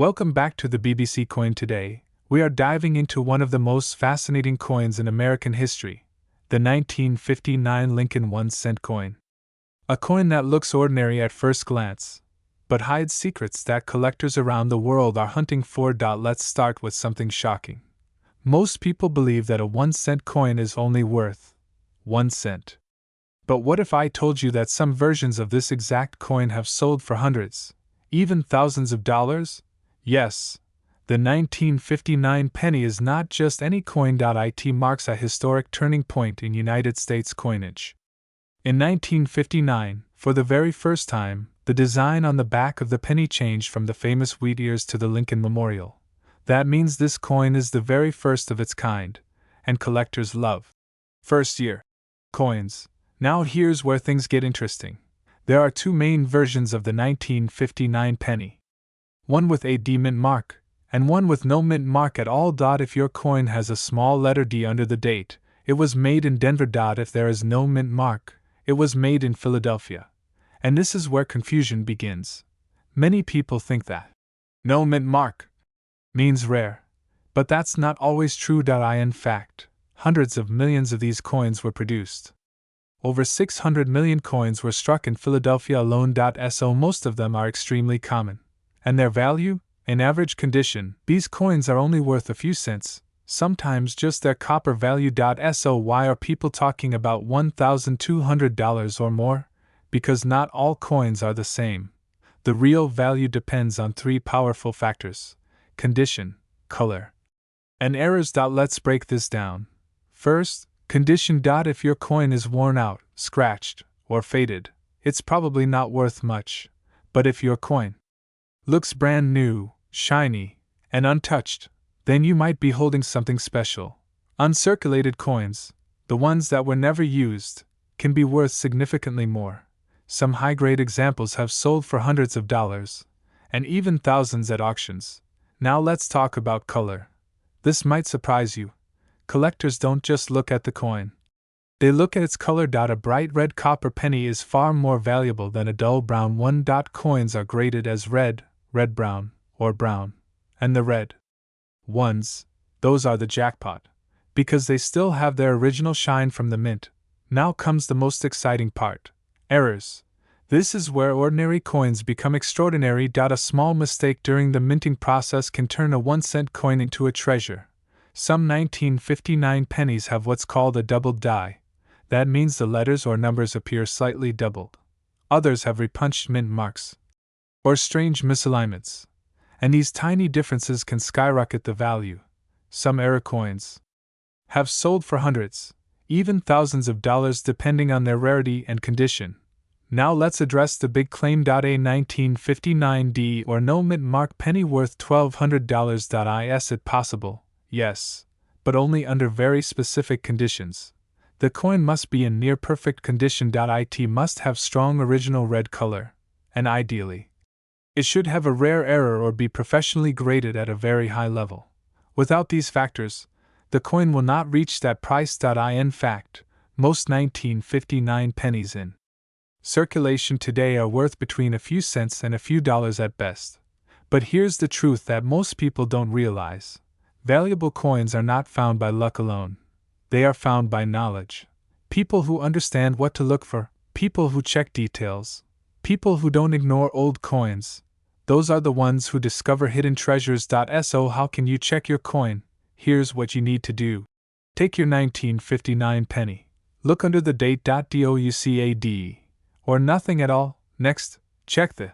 Welcome back to the BBC Coin Today. We are diving into one of the most fascinating coins in American history, the 1959 Lincoln 1-cent coin. A coin that looks ordinary at first glance, but hides secrets that collectors around the world are hunting for. Let's start with something shocking. Most people believe that a 1-cent coin is only worth 1 cent. But what if I told you that some versions of this exact coin have sold for hundreds, even thousands of dollars? Yes, the 1959 penny is not just any coin. It marks a historic turning point in United States coinage. In 1959, for the very first time, the design on the back of the penny changed from the famous wheat ears to the Lincoln Memorial. That means this coin is the very first of its kind, and collectors love first-year coins. Now here's where things get interesting. There are two main versions of the 1959 penny. One with a D mint mark, and one with no mint mark at all. If your coin has a small letter D under the date, it was made in Denver. If there is no mint mark, it was made in Philadelphia. And this is where confusion begins. Many people think that no mint mark means rare, but that's not always true. In fact, hundreds of millions of these coins were produced. Over 600 million coins were struck in Philadelphia alone. So most of them are extremely common. And their value? In average condition, these coins are only worth a few cents, sometimes just their copper value. So why are people talking about $1,200 or more? Because not all coins are the same. The real value depends on three powerful factors: condition, color, and errors. Let's break this down. First, condition. If your coin is worn out, scratched, or faded, it's probably not worth much. But if your coin looks brand new, shiny, and untouched, then you might be holding something special. Uncirculated coins, the ones that were never used, can be worth significantly more. Some high-grade examples have sold for hundreds of dollars, and even thousands at auctions. Now let's talk about color. This might surprise you. Collectors don't just look at the coin. They look at its color. A bright red copper penny is far more valuable than a dull brown one. Coins are graded as red, red-brown, or brown, and the red ones, those are the jackpot, because they still have their original shine from the mint. Now comes the most exciting part: errors. This is where ordinary coins become extraordinary. A small mistake during the minting process can turn a 1-cent coin into a treasure. Some 1959 pennies have what's called a doubled die. That means the letters or numbers appear slightly doubled. Others have repunched mint marks, or strange misalignments, and these tiny differences can skyrocket the value. Some error coins have sold for hundreds, even thousands of dollars depending on their rarity and condition. Now let's address the big claim. A 1959 D or no mint mark penny worth $1,200. Is it possible? Yes, but only under very specific conditions. The coin must be in near perfect condition. It must have strong original red color, and ideally, it should have a rare error or be professionally graded at a very high level. Without these factors, the coin will not reach that price. In fact, most 1959 pennies in circulation today are worth between a few cents and a few dollars at best. But here's the truth that most people don't realize: valuable coins are not found by luck alone. They are found by knowledge. People who understand what to look for, people who check details, people who don't ignore old coins. Those are the ones who discover hidden treasures. So how can you check your coin? Here's what you need to do. Take your 1959 penny. Look under the date. Do you see a D? Or nothing at all? Next, check the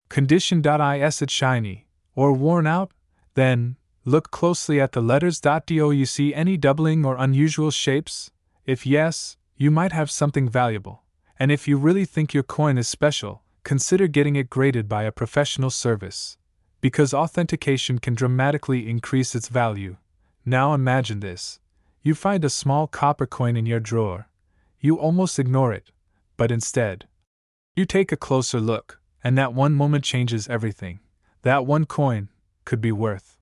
condition. Is it shiny? Or worn out? Then, look closely at the letters. Do you see any doubling or unusual shapes? If yes, you might have something valuable. And if you really think your coin is special, consider getting it graded by a professional service, because authentication can dramatically increase its value. Now imagine this. You find a small copper coin in your drawer. You almost ignore it, but instead, you take a closer look, and that one moment changes everything. That one coin could be worth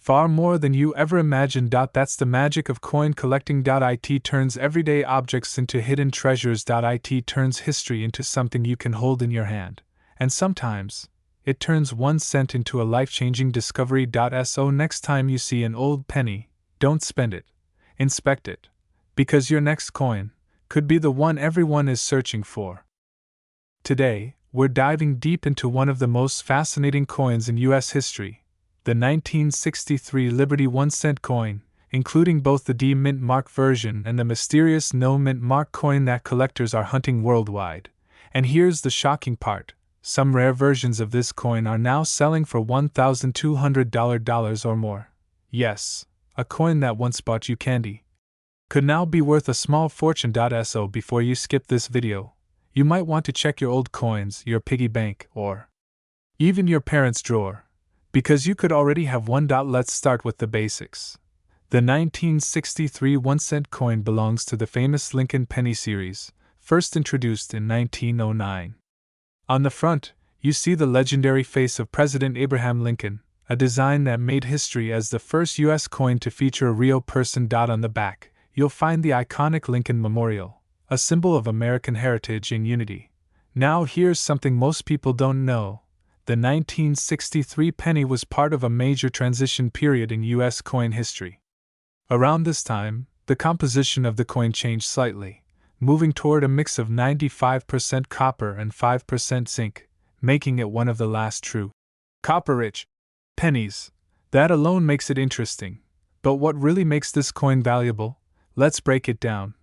far more than you ever imagined. That's the magic of coin collecting. It turns everyday objects into hidden treasures. It turns history into something you can hold in your hand. And sometimes, it turns 1 cent into a life-changing discovery. So next time you see an old penny, don't spend it. Inspect it. Because your next coin could be the one everyone is searching for. Today, we're diving deep into one of the most fascinating coins in U.S. history, the 1963 Liberty 1-cent coin, including both the D-Mint Mark version and the mysterious No-Mint Mark coin that collectors are hunting worldwide. And here's the shocking part. Some rare versions of this coin are now selling for $1,200 or more. Yes, a coin that once bought you candy could now be worth a small fortune. So before you skip this video, you might want to check your old coins, your piggy bank, or even your parents' drawer, because you could already have one. Let's start with the basics. The 1963 1-cent coin belongs to the famous Lincoln penny series, first introduced in 1909. On the front, you see the legendary face of President Abraham Lincoln, a design that made history as the first U.S. coin to feature a real person. On the back, you'll find the iconic Lincoln Memorial, a symbol of American heritage and unity. Now here's something most people don't know. The 1963 penny was part of a major transition period in U.S. coin history. Around this time, the composition of the coin changed slightly, moving toward a mix of 95% copper and 5% zinc, making it one of the last true copper-rich pennies. That alone makes it interesting. But what really makes this coin valuable? Let's break it down.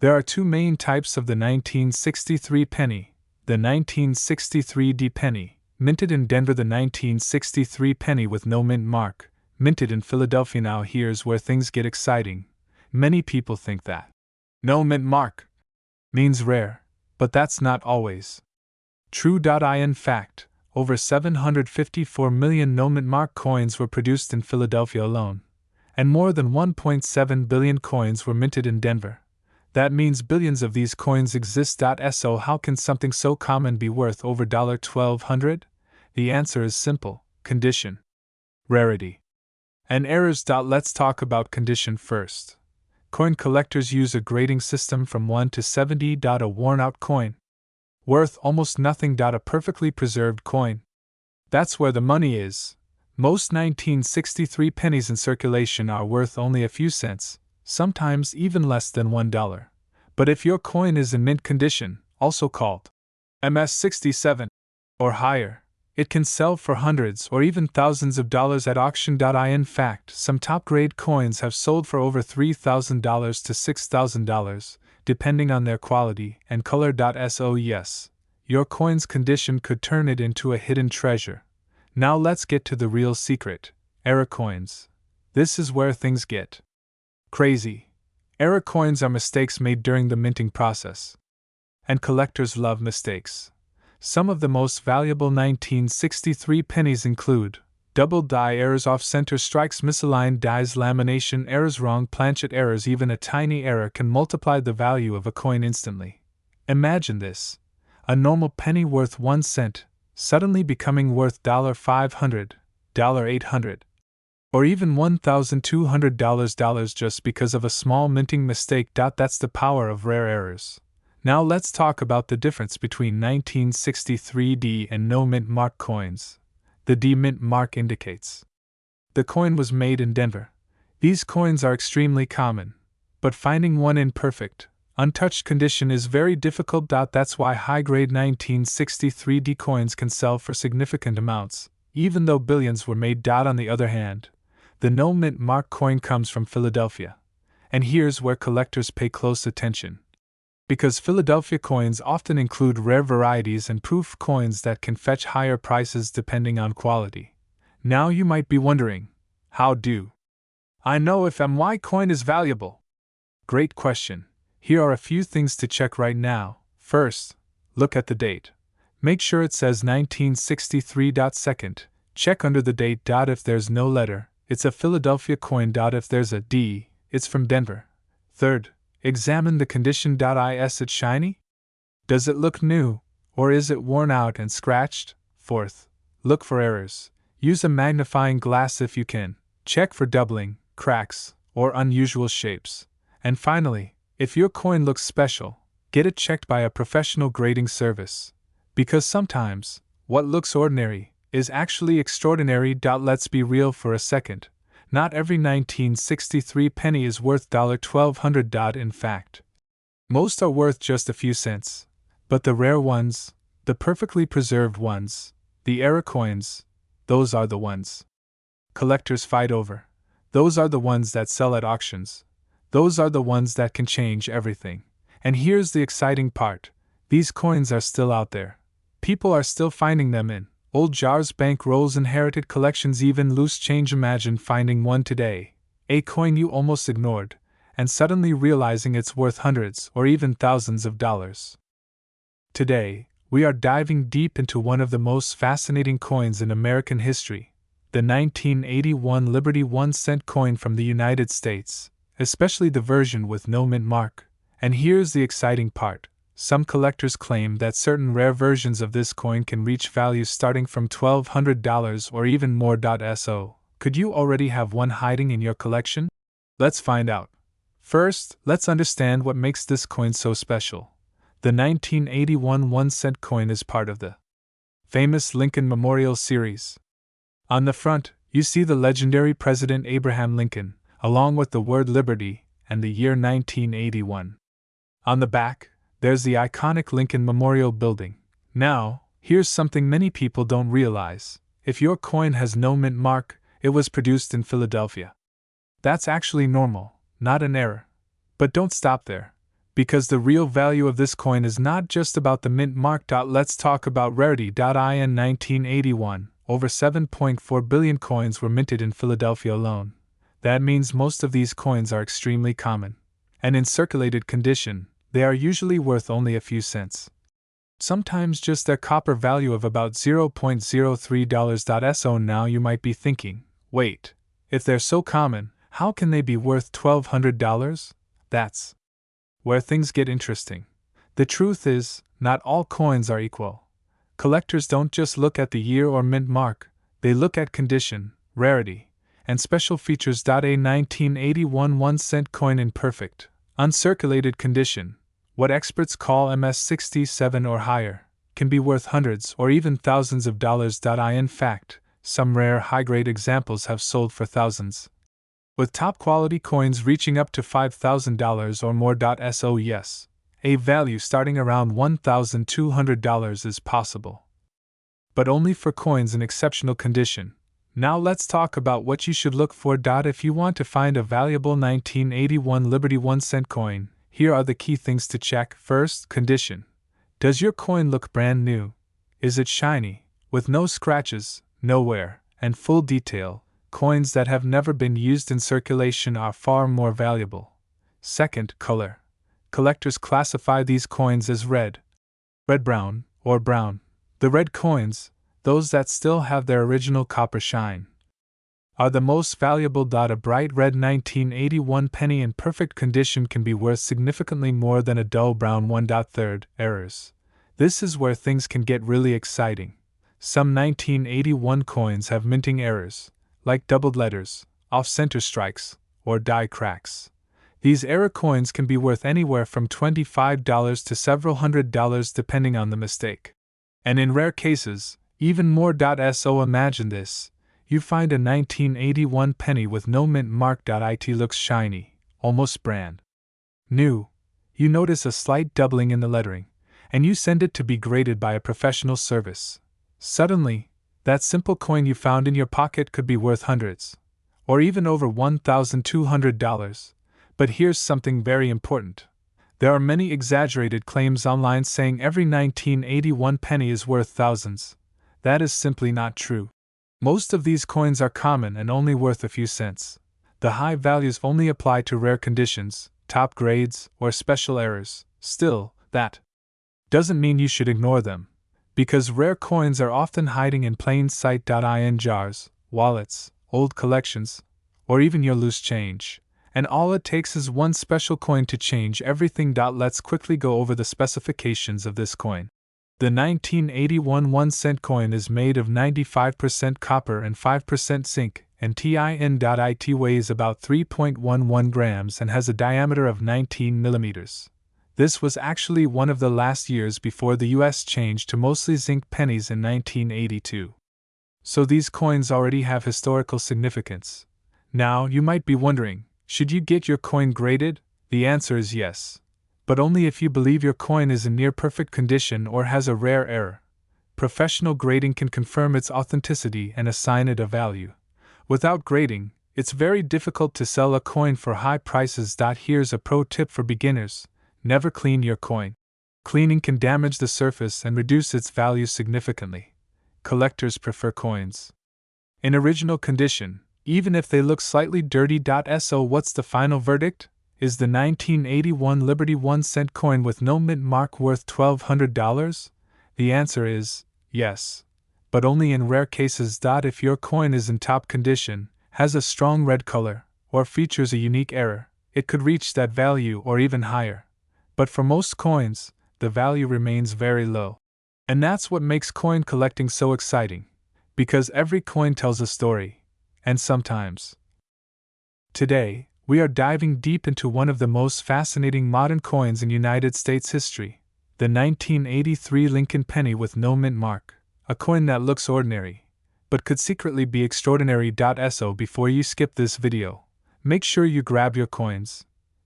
There are two main types of the 1963 penny. The 1963 D penny, minted in Denver. The 1963 penny with no mint mark, minted in Philadelphia. Now here's where things get exciting. Many people think that no mint mark means rare, but that's not always true. In fact, over 754 million no mint mark coins were produced in Philadelphia alone, and more than 1.7 billion coins were minted in Denver. That means billions of these coins exist. So how can something so common be worth over $1,200? The answer is simple: condition, rarity, and errors. Let's talk about condition first. Coin collectors use a grading system from 1 to 70. A worn-out coin, worth almost nothing. A perfectly preserved coin, that's where the money is. Most 1963 pennies in circulation are worth only a few cents, sometimes even less than $1. But if your coin is in mint condition, also called MS-67, or higher, it can sell for hundreds or even thousands of dollars at auction. In fact, some top-grade coins have sold for over $3,000 to $6,000, depending on their quality and color. So yes, your coin's condition could turn it into a hidden treasure. Now let's get to the real secret: error coins. This is where things get crazy. Error coins are mistakes made during the minting process. And collectors love mistakes. Some of the most valuable 1963 pennies include double die errors, off-center strikes, misaligned dies, lamination errors, wrong planchet errors. Even a tiny error can multiply the value of a coin instantly. Imagine this: a normal penny worth 1 cent, suddenly becoming worth $500, $800, or even $1,200 just because of a small minting mistake. That's the power of rare errors. Now let's talk about the difference between 1963 D and no mint mark coins. The D mint mark indicates the coin was made in Denver. These coins are extremely common, but finding one in perfect, untouched condition is very difficult. That's why high-grade 1963 D coins can sell for significant amounts, even though billions were made. On the other hand, the no mint mark coin comes from Philadelphia. And here's where collectors pay close attention. Because Philadelphia coins often include rare varieties and proof coins that can fetch higher prices depending on quality. Now you might be wondering, how do I know if MY coin is valuable? Great question. Here are a few things to check right now. First, look at the date. Make sure it says 1963. Second, check under the date. If there's no letter, it's a Philadelphia coin. If there's a D, it's from Denver. Third, examine the condition. Is it shiny? Does it look new, or is it worn out and scratched? Fourth, look for errors. Use a magnifying glass if you can. Check for doubling, cracks, or unusual shapes. And finally, if your coin looks special, get it checked by a professional grading service. Because sometimes, what looks ordinary is actually extraordinary. Let's be real for a second. Not every 1963 penny is worth $1,200. In fact, most are worth just a few cents. But the rare ones, the perfectly preserved ones, the error coins, those are the ones collectors fight over. Those are the ones that sell at auctions. Those are the ones that can change everything. And here's the exciting part. These coins are still out there. People are still finding them in old jars, bank rolls, inherited collections, even loose change. Imagine finding one today, a coin you almost ignored, and suddenly realizing it's worth hundreds or even thousands of dollars. Today, we are diving deep into one of the most fascinating coins in American history, the 1981 Liberty 1-cent coin from the United States, especially the version with no mint mark. And here's the exciting part. Some collectors claim that certain rare versions of this coin can reach values starting from $1,200 or even more. So, could you already have one hiding in your collection? Let's find out. First, let's understand what makes this coin so special. The 1981 1-cent coin is part of the famous Lincoln Memorial Series. On the front, you see the legendary President Abraham Lincoln, along with the word Liberty and the year 1981. On the back, there's the iconic Lincoln Memorial Building. Now, here's something many people don't realize. If your coin has no mint mark, it was produced in Philadelphia. That's actually normal, not an error. But don't stop there, because the real value of this coin is not just about the mint mark. Let's talk about rarity. In 1981, over 7.4 billion coins were minted in Philadelphia alone. That means most of these coins are extremely common. And in circulated condition, they are usually worth only a few cents. Sometimes just their copper value of about $0.03. So now you might be thinking, wait, if they're so common, how can they be worth $1,200? That's where things get interesting. The truth is, not all coins are equal. Collectors don't just look at the year or mint mark, they look at condition, rarity, and special features. A 1981 1-cent coin in perfect, uncirculated condition, what experts call MS67 or higher, can be worth hundreds or even thousands of dollars. In fact, some rare high-grade examples have sold for thousands, with top-quality coins reaching up to $5,000 or more. So yes, a value starting around $1,200 is possible. But only for coins in exceptional condition. Now let's talk about what you should look for. If you want to find a valuable 1981 Liberty 1-cent coin, here are the key things to check. First, condition. Does your coin look brand new? Is it shiny, with no scratches, no wear, and full detail? Coins that have never been used in circulation are far more valuable. Second, color. Collectors classify these coins as red, red-brown, or brown. The red coins, those that still have their original copper shine, are the most valuable. A bright red 1981 penny in perfect condition can be worth significantly more than a dull brown one. Third, errors. This is where things can get really exciting. Some 1981 coins have minting errors, like doubled letters, off-center strikes, or die cracks. These error coins can be worth anywhere from $25 to several $100 depending on the mistake. And in rare cases, even more. So imagine this. You find a 1981 penny with no mint mark. It looks shiny, almost brand new. You notice a slight doubling in the lettering, and you send it to be graded by a professional service. Suddenly, that simple coin you found in your pocket could be worth hundreds, or even over $1,200. But here's something very important. There are many exaggerated claims online saying every 1981 penny is worth thousands. That is simply not true. Most of these coins are common and only worth a few cents. The high values only apply to rare conditions, top grades, or special errors. Still, that doesn't mean you should ignore them, because rare coins are often hiding in plain sight. In jars, wallets, old collections, or even your loose change. And all it takes is one special coin to change everything. Let's quickly go over the specifications of this coin. The 1981 1-cent coin is made of 95% copper and 5% zinc, and tin. It weighs about 3.11 grams and has a diameter of 19 millimeters. This was actually one of the last years before the US changed to mostly zinc pennies in 1982. so these coins already have historical significance. Now, you might be wondering, should you get your coin graded? The answer is yes. But only if you believe your coin is in near perfect condition or has a rare error. Professional grading can confirm its authenticity and assign it a value. Without grading, it's very difficult to sell a coin for high prices. Here's a pro tip for beginners: never clean your coin. Cleaning can damage the surface and reduce its value significantly. Collectors prefer coins in original condition, even if they look slightly dirty. So what's the final verdict? Is the 1981 Liberty 1-cent coin with no mint mark worth $1,200? The answer is yes. But only in rare cases. If your coin is in top condition, has a strong red color, or features a unique error, it could reach that value or even higher. But for most coins, the value remains very low. And that's what makes coin collecting so exciting. Because every coin tells a story. And sometimes. Today, we are diving deep into one of the most fascinating modern coins in United States history, the 1983 Lincoln penny with no mint mark, a coin that looks ordinary, but could secretly be extraordinary. So before you skip this video, make sure you grab your coins,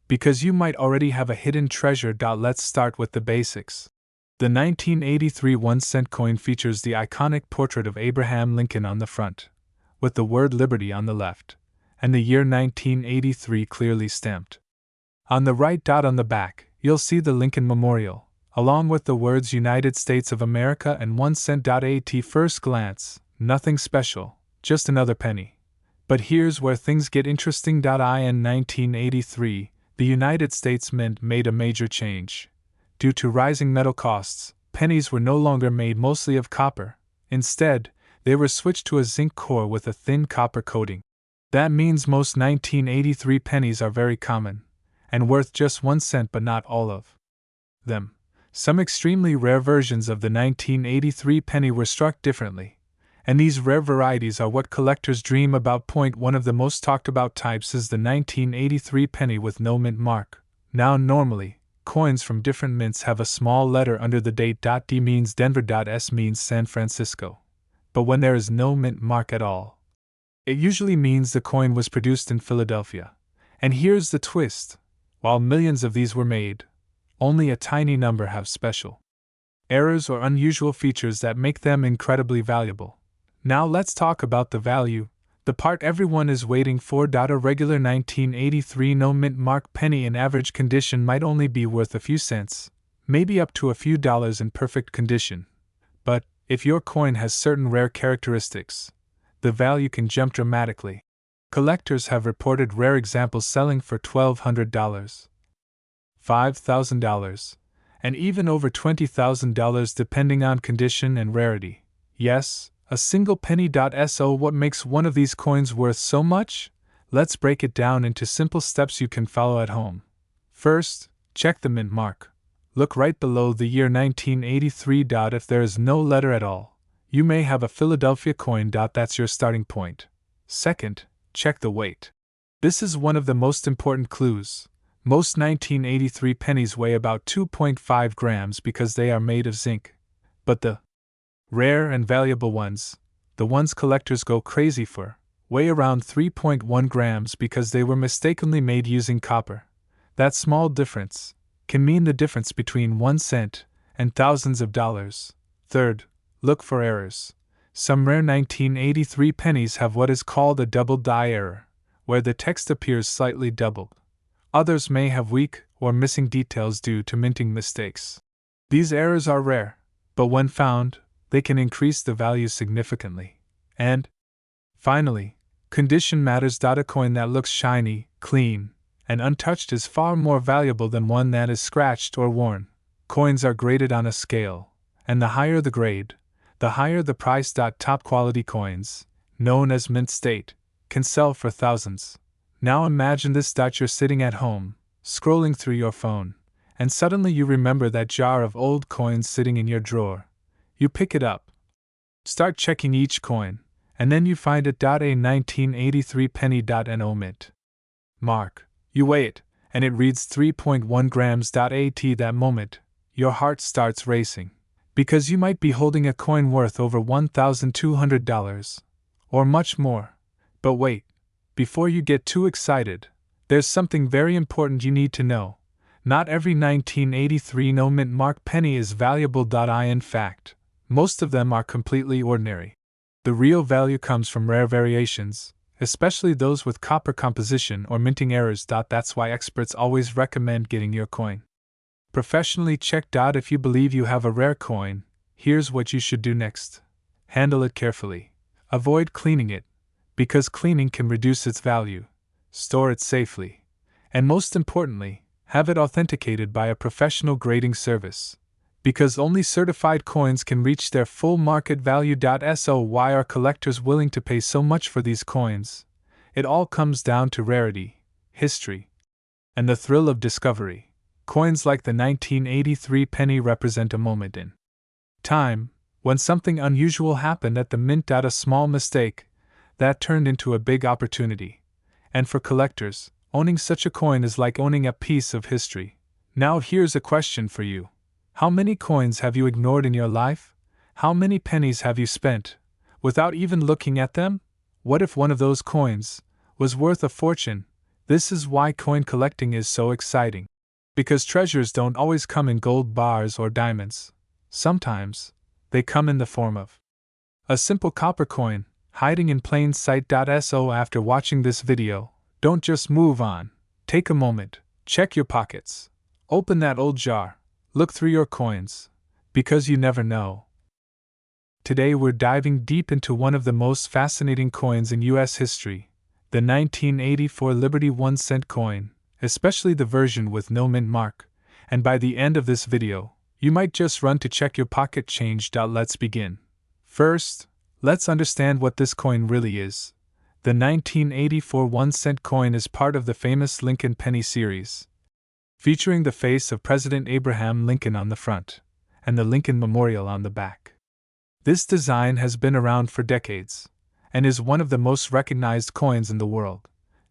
because you might already have a hidden treasure. Let's start with the basics. The 1983 1-cent coin features the iconic portrait of Abraham Lincoln on the front, with the word Liberty on the left, and the year 1983 clearly stamped. On the right. On the back, you'll see the Lincoln Memorial, along with the words United States of America and 1 cent. At first glance, nothing special, just another penny. But here's where things get interesting. In 1983, the United States Mint made a major change. Due to rising metal costs, pennies were no longer made mostly of copper. Instead, they were switched to a zinc core with a thin copper coating. That means most 1983 pennies are very common, and worth just 1 cent, but not all of them. Some extremely rare versions of the 1983 penny were struck differently, and these rare varieties are what collectors dream about. One of the most talked about types is the 1983 penny with no mint mark. Now, normally, coins from different mints have a small letter under the date. D means Denver. S means San Francisco. But when there is no mint mark at all, it usually means the coin was produced in Philadelphia. And here's the twist: while millions of these were made, only a tiny number have special errors or unusual features that make them incredibly valuable. Now let's talk about the value, the part everyone is waiting for. A regular 1983 no mint mark penny in average condition might only be worth a few cents, maybe up to a few dollars in perfect condition. But if your coin has certain rare characteristics, the value can jump dramatically. Collectors have reported rare examples selling for $1,200, $5,000, and even over $20,000 depending on condition and rarity. Yes, a single penny. So what makes one of these coins worth so much? Let's break it down into simple steps you can follow at home. First, check the mint mark. Look right below the year 1983. If there is no letter at all, you may have a Philadelphia coin. That's your starting point. Second, check the weight. This is one of the most important clues. Most 1983 pennies weigh about 2.5 grams because they are made of zinc. But the rare and valuable ones, the ones collectors go crazy for, weigh around 3.1 grams because they were mistakenly made using copper. That small difference can mean the difference between 1 cent and thousands of dollars. Third, look for errors. Some rare 1983 pennies have what is called a double die error, where the text appears slightly doubled. Others may have weak or missing details due to minting mistakes. These errors are rare, but when found, they can increase the value significantly. And finally, condition matters. A coin that looks shiny, clean, and untouched is far more valuable than one that is scratched or worn. Coins are graded on a scale, and the higher the grade, the higher the price. Top quality coins, known as mint state, can sell for thousands. Now imagine this. You're sitting at home, scrolling through your phone, and suddenly you remember that jar of old coins sitting in your drawer. You pick it up, start checking each coin, and then you find it. A 1983 penny. No mint mark. You weigh it, and it reads 3.1 grams. At that moment, your heart starts racing, because you might be holding a coin worth over $1,200, or much more. But wait, before you get too excited, there's something very important you need to know. Not every 1983 no-mint mark penny is valuable. In fact, most of them are completely ordinary. The real value comes from rare variations, especially those with copper composition or minting errors. That's why experts always recommend getting your coin professionally checked out. If you believe you have a rare coin, here's what you should do next. Handle it carefully. Avoid cleaning it, because cleaning can reduce its value. Store it safely. And most importantly, have it authenticated by a professional grading service, because only certified coins can reach their full market value. So why are collectors willing to pay so much for these coins? It all comes down to rarity, history, and the thrill of discovery. Coins like the 1983 penny represent a moment in time when something unusual happened at the mint. A small mistake that turned into a big opportunity. And for collectors, owning such a coin is like owning a piece of history. Now here's a question for you. How many coins have you ignored in your life? How many pennies have you spent without even looking at them? What if one of those coins was worth a fortune? This is why coin collecting is so exciting. Because treasures don't always come in gold bars or diamonds. Sometimes, they come in the form of a simple copper coin, hiding in plain sight. So after watching this video, don't just move on. Take a moment, check your pockets, open that old jar, look through your coins, because you never know. Today we're diving deep into one of the most fascinating coins in U.S. history, the 1984 Liberty 1-cent coin, especially the version with no mint mark, and by the end of this video, you might just run to check your pocket change. Let's begin. First, let's understand what this coin really is. The 1984 1-cent coin is part of the famous Lincoln Penny series, featuring the face of President Abraham Lincoln on the front, and the Lincoln Memorial on the back. This design has been around for decades, and is one of the most recognized coins in the world.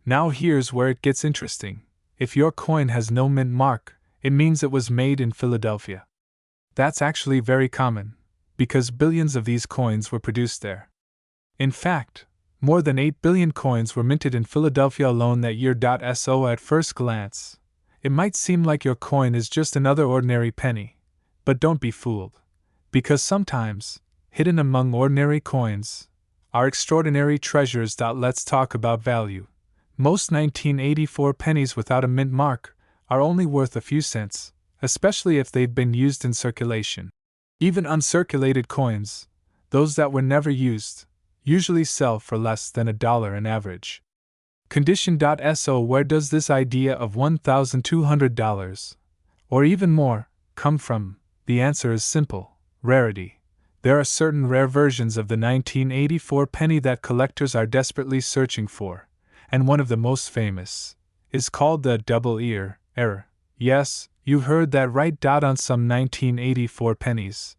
Now here's where it gets interesting. If your coin has no mint mark, it means it was made in Philadelphia. That's actually very common, because billions of these coins were produced there. In fact, more than 8 billion coins were minted in Philadelphia alone that year. So at first glance, it might seem like your coin is just another ordinary penny. But don't be fooled, because sometimes, hidden among ordinary coins, are extraordinary treasures. Let's talk about value. Most 1984 pennies without a mint mark are only worth a few cents, especially if they've been used in circulation. Even uncirculated coins, those that were never used, usually sell for less than $1 on average. Condition. So where does this idea of $1,200, or even more, come from? The answer is simple: rarity. There are certain rare versions of the 1984 penny that collectors are desperately searching for, and one of the most famous is called the double ear error. Yes, you heard that right. On some 1984 pennies,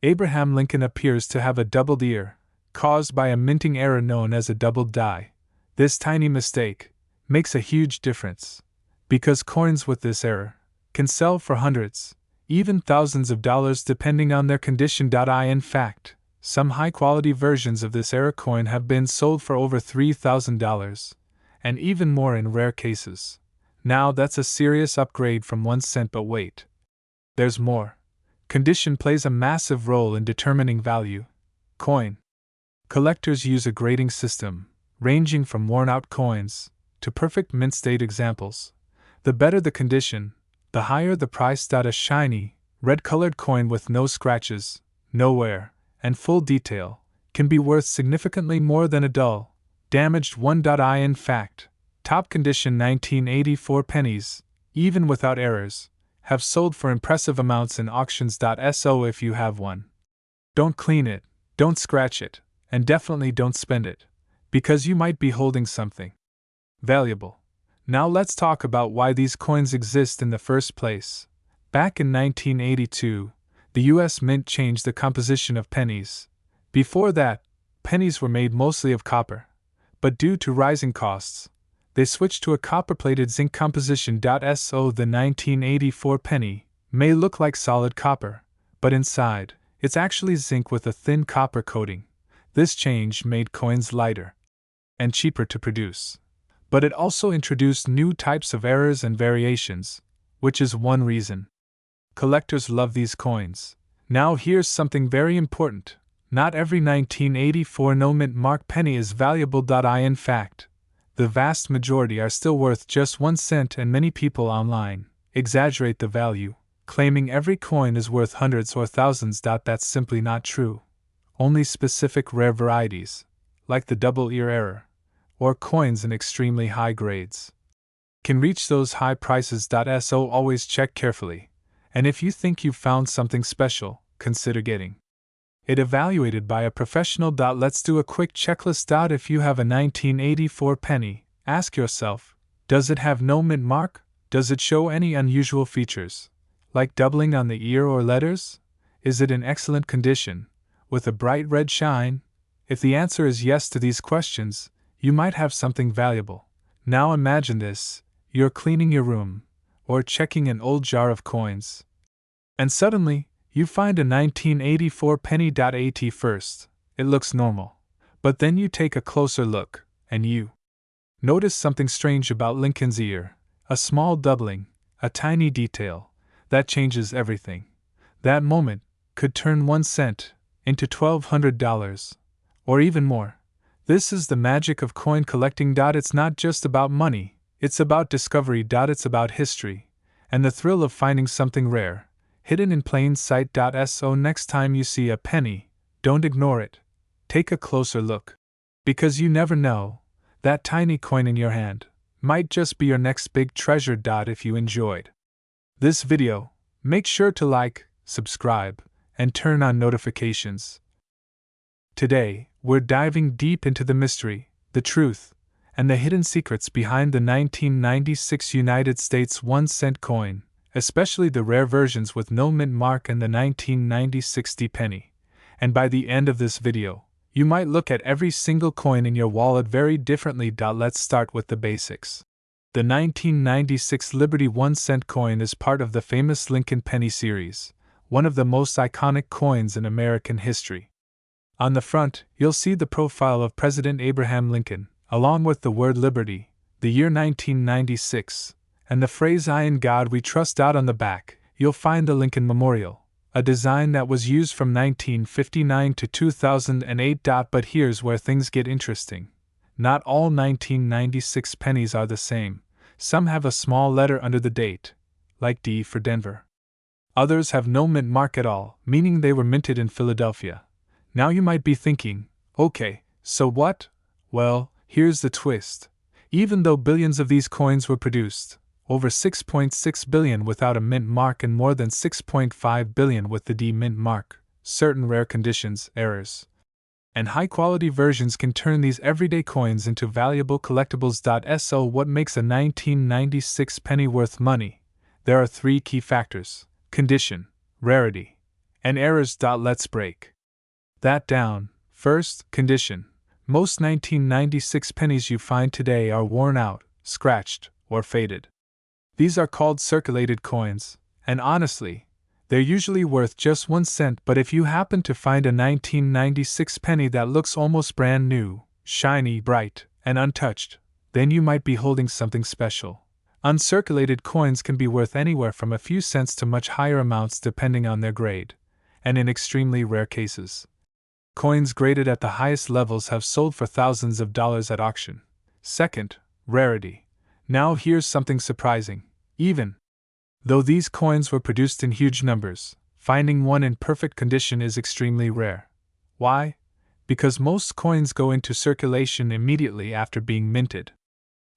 Abraham Lincoln appears to have a doubled ear, caused by a minting error known as a doubled die. This tiny mistake makes a huge difference, because coins with this error can sell for hundreds, even thousands of dollars depending on their condition. In fact, some high-quality versions of this error coin have been sold for over $3,000, and even more in rare cases. Now that's a serious upgrade from 1 cent. But wait, there's more. Condition plays a massive role in determining value. Coin collectors use a grading system, ranging from worn-out coins to perfect mint-state examples. The better the condition, the higher the price. A shiny, red-colored coin with no scratches, no wear, and full detail can be worth significantly more than a dull, damaged one. In fact, top condition 1984 pennies, even without errors, have sold for impressive amounts in auctions. So if you have one, don't clean it, don't scratch it, and definitely don't spend it, because you might be holding something valuable. Now let's talk about why these coins exist in the first place. Back in 1982, the US Mint changed the composition of pennies. Before that, pennies were made mostly of copper, but due to rising costs, they switched to a copper-plated zinc composition. So the 1984 penny may look like solid copper, but inside, it's actually zinc with a thin copper coating. This change made coins lighter and cheaper to produce. But it also introduced new types of errors and variations, which is one reason collectors love these coins. Now here's something very important. Not every 1984 no-mint mark penny is valuable. In fact, the vast majority are still worth just 1 cent, and many people online exaggerate the value, claiming every coin is worth hundreds or thousands. That's simply not true. Only specific rare varieties, like the double ear error, or coins in extremely high grades, can reach those high prices. So always check carefully, and if you think you've found something special, consider getting it evaluated by a professional. Let's do a quick checklist. If you have a 1984 penny, ask yourself, does it have no mint mark? Does it show any unusual features, like doubling on the ear or letters? Is it in excellent condition, with a bright red shine? If the answer is yes to these questions, you might have something valuable. Now imagine this: you're cleaning your room, or checking an old jar of coins, and suddenly, you find a 1984 penny. At first, it looks normal. But then you take a closer look, and you notice something strange about Lincoln's ear. A small doubling, a tiny detail, that changes everything. That moment could turn 1 cent into $1,200, or even more. This is the magic of coin collecting. It's not just about money, it's about discovery. It's about history, and the thrill of finding something rare, hidden in plain sight. So next time you see a penny, don't ignore it. Take a closer look. Because you never know, that tiny coin in your hand might just be your next big treasure. If you enjoyed this video, make sure to like, subscribe, and turn on notifications. Today, we're diving deep into the mystery, the truth, and the hidden secrets behind the 1996 United States 1 cent coin, especially the rare versions with no mint mark and the 1996 penny. And by the end of this video, you might look at every single coin in your wallet very differently. Let's start with the basics. The 1996 Liberty 1 cent coin is part of the famous Lincoln Penny series, one of the most iconic coins in American history. On the front, you'll see the profile of President Abraham Lincoln, along with the word Liberty, the year 1996, and the phrase "I in God we trust." On the back, you'll find the Lincoln Memorial, a design that was used from 1959 to 2008. But here's where things get interesting. Not all 1996 pennies are the same. Some have a small letter under the date, like D for Denver. Others have no mint mark at all, meaning they were minted in Philadelphia. Now you might be thinking, okay, so what? Well, here's the twist. Even though billions of these coins were produced, over 6.6 billion without a mint mark and more than 6.5 billion with the D mint mark, certain rare conditions, errors, and high-quality versions can turn these everyday coins into valuable collectibles. So what makes a 1996 penny worth money? There are 3 key factors: condition, rarity, and errors. Let's break that down. First, condition. Most 1996 pennies you find today are worn out, scratched, or faded. These are called circulated coins, and honestly, they're usually worth just 1 cent. But if you happen to find a 1996 penny that looks almost brand new, shiny, bright, and untouched, then you might be holding something special. Uncirculated coins can be worth anywhere from a few cents to much higher amounts depending on their grade, and in extremely rare cases, coins graded at the highest levels have sold for thousands of dollars at auction. Second, rarity. Now here's something surprising. Even though these coins were produced in huge numbers, finding one in perfect condition is extremely rare. Why? Because most coins go into circulation immediately after being minted.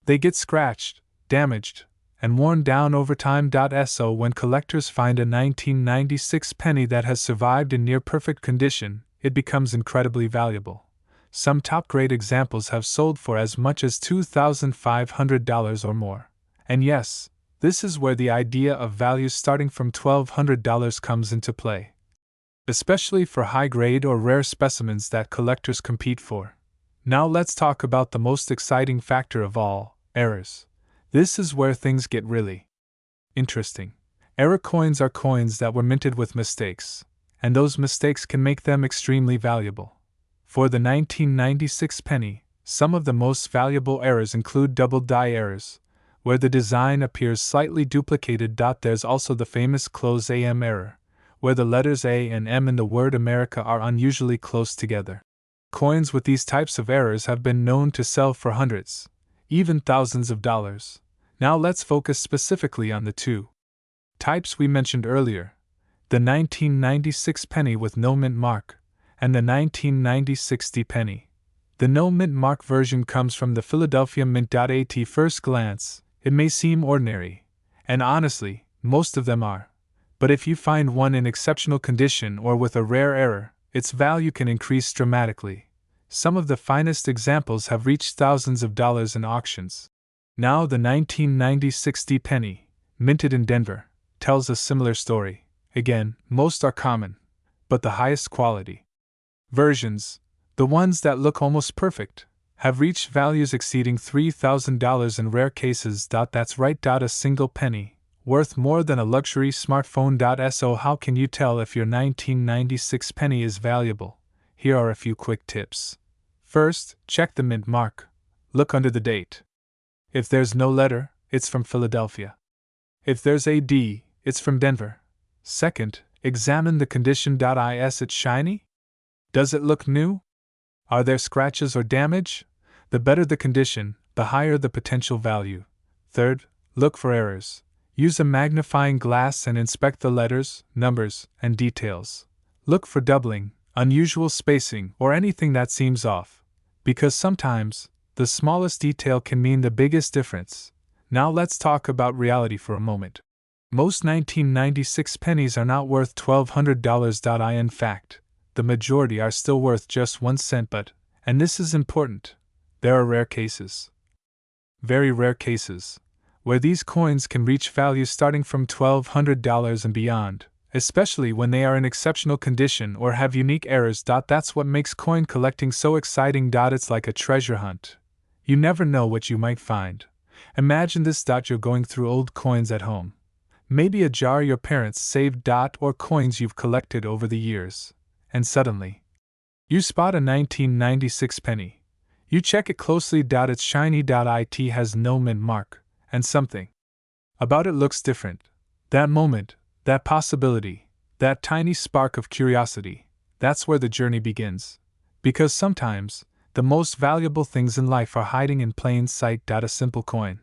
They get scratched, damaged, and worn down over time. So when collectors find a 1996 penny that has survived in near perfect condition, it becomes incredibly valuable. Some top-grade examples have sold for as much as $2,500 or more. And yes, this is where the idea of values starting from $1,200 comes into play, especially for high-grade or rare specimens that collectors compete for. Now let's talk about the most exciting factor of all, errors. This is where things get really interesting. Error coins are coins that were minted with mistakes. and those mistakes can make them extremely valuable. For the 1996 penny, some of the most valuable errors include double die errors, where the design appears slightly duplicated. There's also the famous close AM error, where the letters A and M in the word America are unusually close together. Coins with these types of errors have been known to sell for hundreds, even thousands of dollars. Now let's focus specifically on the two types we mentioned earlier, the 1996 penny with no mint mark, and the 1996 penny. The no mint mark version comes from the Philadelphia Mint. At first glance, it may seem ordinary, and honestly, most of them are. But if you find one in exceptional condition or with a rare error, its value can increase dramatically. Some of the finest examples have reached thousands of dollars in auctions. Now the 1996 penny, minted in Denver, tells a similar story. Again, most are common, but the highest quality versions, the ones that look almost perfect, have reached values exceeding $3,000 in rare cases. That's right, a single penny, worth more than a luxury smartphone. So how can you tell if your 1996 penny is valuable? Here are a few quick tips. First, check the mint mark. Look under the date. If there's no letter, it's from Philadelphia. If there's a D, it's from Denver. Second, examine the condition. Is it shiny? Does it look new? Are there scratches or damage? The better the condition, the higher the potential value. Third, look for errors. Use a magnifying glass and inspect the letters, numbers, and details. Look for doubling, unusual spacing, or anything that seems off, because sometimes the smallest detail can mean the biggest difference. Now let's talk about reality for a moment. Most 1996 pennies are not worth $1,200. In fact, the majority are still worth just 1 cent, but, and this is important, there are rare cases, very rare cases, where these coins can reach values starting from $1,200 and beyond, especially when they are in exceptional condition or have unique errors. That's what makes coin collecting so exciting. It's like a treasure hunt. You never know what you might find. Imagine this. You're going through old coins at home. Maybe a jar your parents saved. Or coins you've collected over the years. And suddenly, you spot a 1996 penny. You check it closely. It's shiny. It has no mint mark, and something about it looks different. That moment, that possibility, that tiny spark of curiosity, that's where the journey begins. Because sometimes, the most valuable things in life are hiding in plain sight. A simple coin,